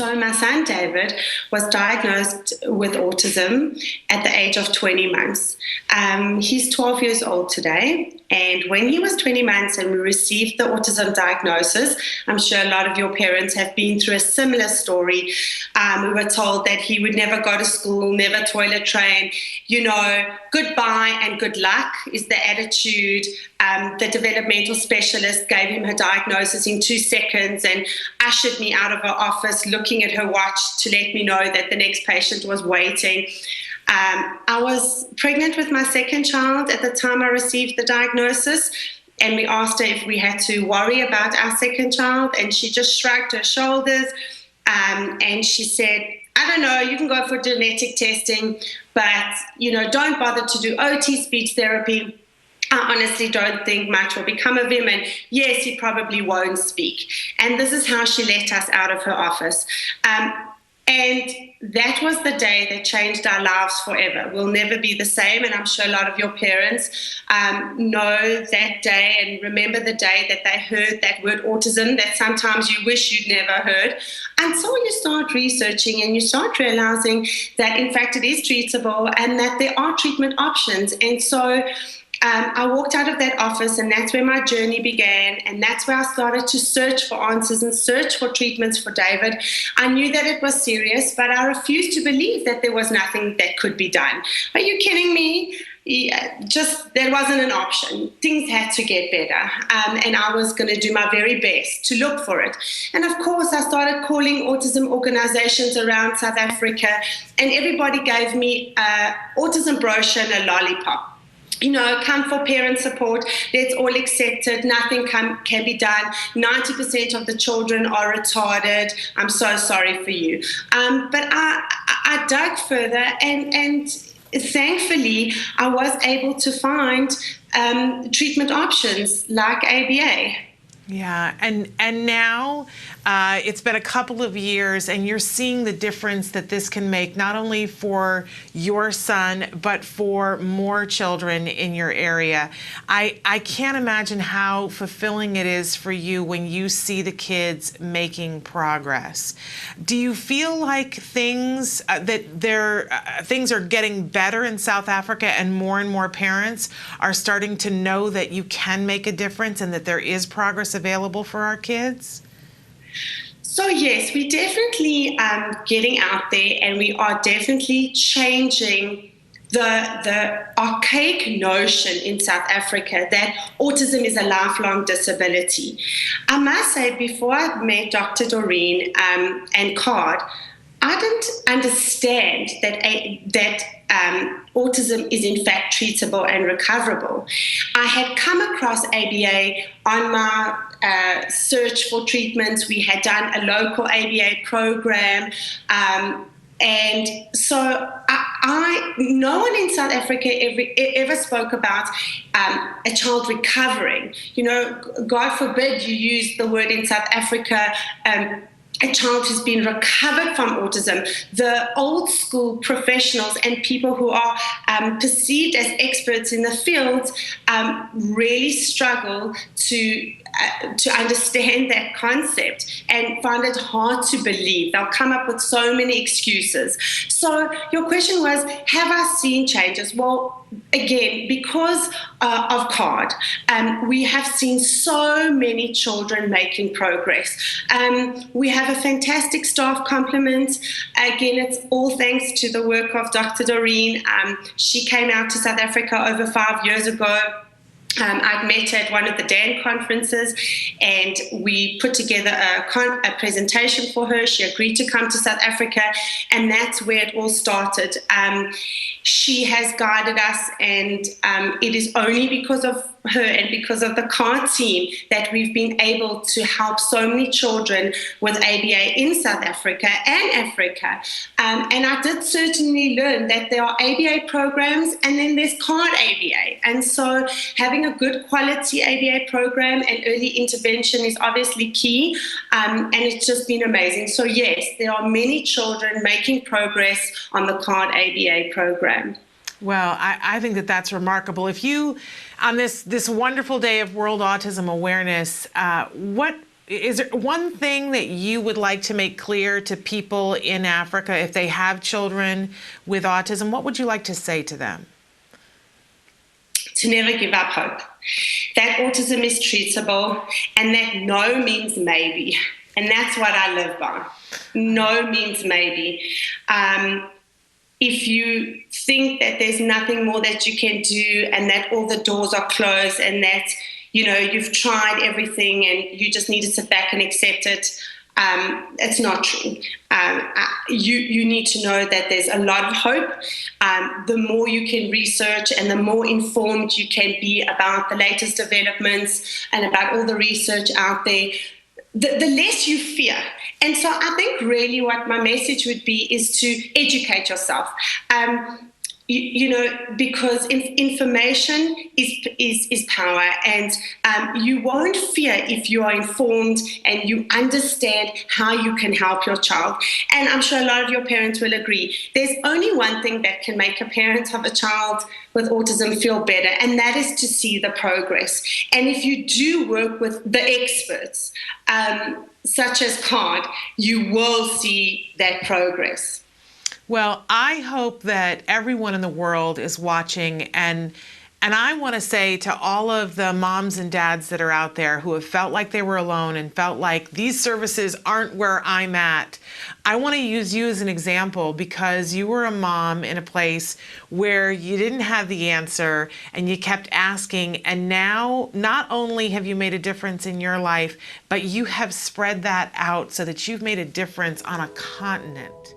So my son, David, was diagnosed with autism at the age of 20 months. He's 12 years old today. And when he was 20 months and we received the autism diagnosis, I'm sure a lot of your parents have been through a similar story. We were told that he would never go to school, never toilet train, goodbye and good luck is the attitude. The developmental specialist gave him her diagnosis in 2 seconds and ushered me out of her office looking at her watch to let me know that the next patient was waiting. I was pregnant with my second child at the time I received the diagnosis, and we asked her if we had to worry about our second child, and she just shrugged her shoulders, and she said, I don't know, you can go for genetic testing, but, don't bother to do OT speech therapy. I honestly don't think much will become of him, and yes, he probably won't speak. And this is how she let us out of her office. And that was the day that changed our lives forever. We'll never be the same, and I'm sure a lot of your parents know that day and remember the day that they heard that word autism that sometimes you wish you'd never heard, until you start researching and you start realizing that, in fact, it is treatable and that there are treatment options. And so I walked out of that office, and that's where my journey began, and that's where I started to search for answers and search for treatments for David. I knew that it was serious, but I refused to believe that there was nothing that could be done. Are you kidding me? There wasn't an option. Things had to get better, and I was going to do my very best to look for it. And of course, I started calling autism organizations around South Africa, and everybody gave me an autism brochure and a lollipop. Come for parent support. Let's all accept it. Nothing can be done. 90% of the children are retarded. I'm so sorry for you. But I dug further, and thankfully, I was able to find treatment options like ABA. Yeah, and now it's been a couple of years, and you're seeing the difference that this can make, not only for your son, but for more children in your area. I can't imagine how fulfilling it is for you when you see the kids making progress. Do you feel like things things are getting better in South Africa, and more parents are starting to know that you can make a difference and that there is progress available for our kids? So yes, we're definitely getting out there, and we are definitely changing the archaic notion in South Africa that autism is a lifelong disability. I must say, before I met Dr. Doreen and CARD, I didn't understand that autism is in fact treatable and recoverable. I had come across ABA on my search for treatments. We had done a local ABA program, and so no one in South Africa ever spoke about a child recovering. God forbid you use the word in South Africa, a child who's been recovered from autism. The old school professionals and people who are perceived as experts in the field really struggle to understand that concept and find it hard to believe. They'll come up with so many excuses. So your question was, have I seen changes? Well, again, because of CARD, we have seen so many children making progress. We have a fantastic staff complement. Again, it's all thanks to the work of Dr. Doreen. She came out to South Africa over 5 years ago. I'd met her at one of the DAN conferences, and we put together a presentation for her. She agreed to come to South Africa, and that's where it all started. She has guided us, and it is only because of her and because of the CARD team that we've been able to help so many children with ABA in South Africa and Africa. And I did certainly learn that there are ABA programs, and then there's CARD ABA. And so having a good quality ABA program and early intervention is obviously key, and it's just been amazing. So yes, there are many children making progress on the CARD ABA program. Well, I think that that's remarkable. If you, on this wonderful day of World Autism Awareness, what is there one thing that you would like to make clear to people in Africa if they have children with autism? What would you like to say to them? To never give up hope. That autism is treatable, and that no means maybe. And that's what I live by. No means maybe. If you think that there's nothing more that you can do and that all the doors are closed and that, you've tried everything and you just need to sit back and accept it, it's not true. You need to know that there's a lot of hope. The more you can research and the more informed you can be about the latest developments and about all the research out there, the less you fear. And so I think really what my message would be is to educate yourself. Because information is power, and you won't fear if you are informed and you understand how you can help your child. And I'm sure a lot of your parents will agree. There's only one thing that can make a parent of a child with autism feel better, and that is to see the progress. And if you do work with the experts, such as CARD, you will see that progress. Well, I hope that everyone in the world is watching, and I want to say to all of the moms and dads that are out there who have felt like they were alone and felt like these services aren't where I'm at, I want to use you as an example because you were a mom in a place where you didn't have the answer and you kept asking, and now not only have you made a difference in your life, but you have spread that out so that you've made a difference on a continent.